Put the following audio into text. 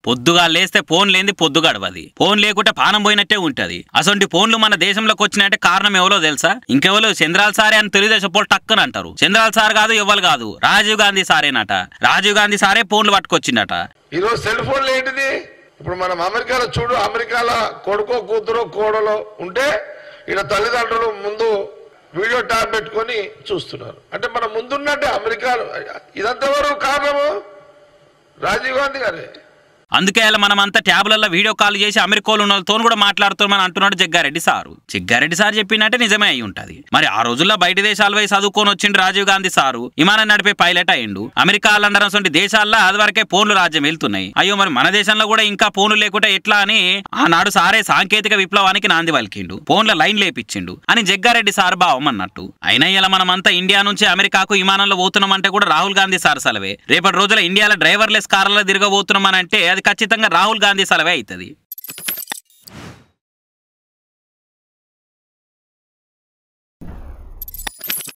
పొద్దుగా లేస్తే ఫోన్ లేని పొద్దు గడవది, ఫోన్ లేకుంటే పానం పోయినట్టే ఉంటది. అసొంటి ఫోన్లు మన దేశంలోకి వచ్చినాయంటే కారణం ఎవరో తెలుసా? ఇంకెవరో చంద్రాల సారే అని తెలుగుదేశం పోలు టక్కని అంటారు. చంద్రాల సార్ కాదు, ఎవ్వరు కాదు, రాజీవ్ గాంధీ సారేనట. రాజీవ్ గాంధీ సారే ఫోన్లు పట్టుకొచ్చిండట. ఈరోజు సెల్ ఫోన్లు ఏంటిది? ఇప్పుడు మనం అమెరికాలో చూడు, అమెరికాలో కొడుకో కూతురో కోడలో ఉంటే ఈయన తల్లిదండ్రులు ముందు వీడియో ట్యాబ్ పెట్టుకొని చూస్తున్నారు. అంటే మన ముందున్నట్టే అమెరికా. ఇదంతా వరకు కారణము రాజీవ్ గాంధీ గారే. అందుకే అలా మనమంతా ట్యాబ్లలో వీడియో కాల్ చేసి అమెరికాలో ఉన్న వాళ్ళతో కూడా మాట్లాడుతామని అంటున్నాడు జగ్గారెడ్డి సారు. జగ్గారెడ్డి సార్ చెప్పినట్టే నిజమే అయి ఉంటది. మరి ఆ రోజుల్లో బయట దేశాల పోయి చదువుకొని వచ్చిండు రాజీవ్ గాంధీ సారు, విమానం నడిపే పైలట్ అయ్యిండు. అమెరికా లండన్ వంటి దేశాల్లో అది వరకే ఫోన్లు రాజ్యం వెళ్తున్నాయి. అయ్యో మరి మన దేశంలో కూడా ఇంకా ఫోన్లు లేకుంటే ఎట్లా అని ఆనాడు సారే సాంకేతిక విప్లవానికి నాంది పలికిండు, ఫోన్ల లైన్ లేపించిండు అని జగ్గారెడ్డి సార్ భావం అన్నట్టు. అయినా ఇలా మనమంతా ఇండియా నుంచి అమెరికాకు విమానంలో పోతున్నామంటే కూడా రాహుల్ గాంధీ సార్ సెలవే. రేపటి రోజుల ఇండియాలో డ్రైవర్లెస్ కార్లలో తిరగబోతున్నామని అంటే అది ఖచ్చితంగా రాహుల్ గాంధీ సెలవే అవుతుంది.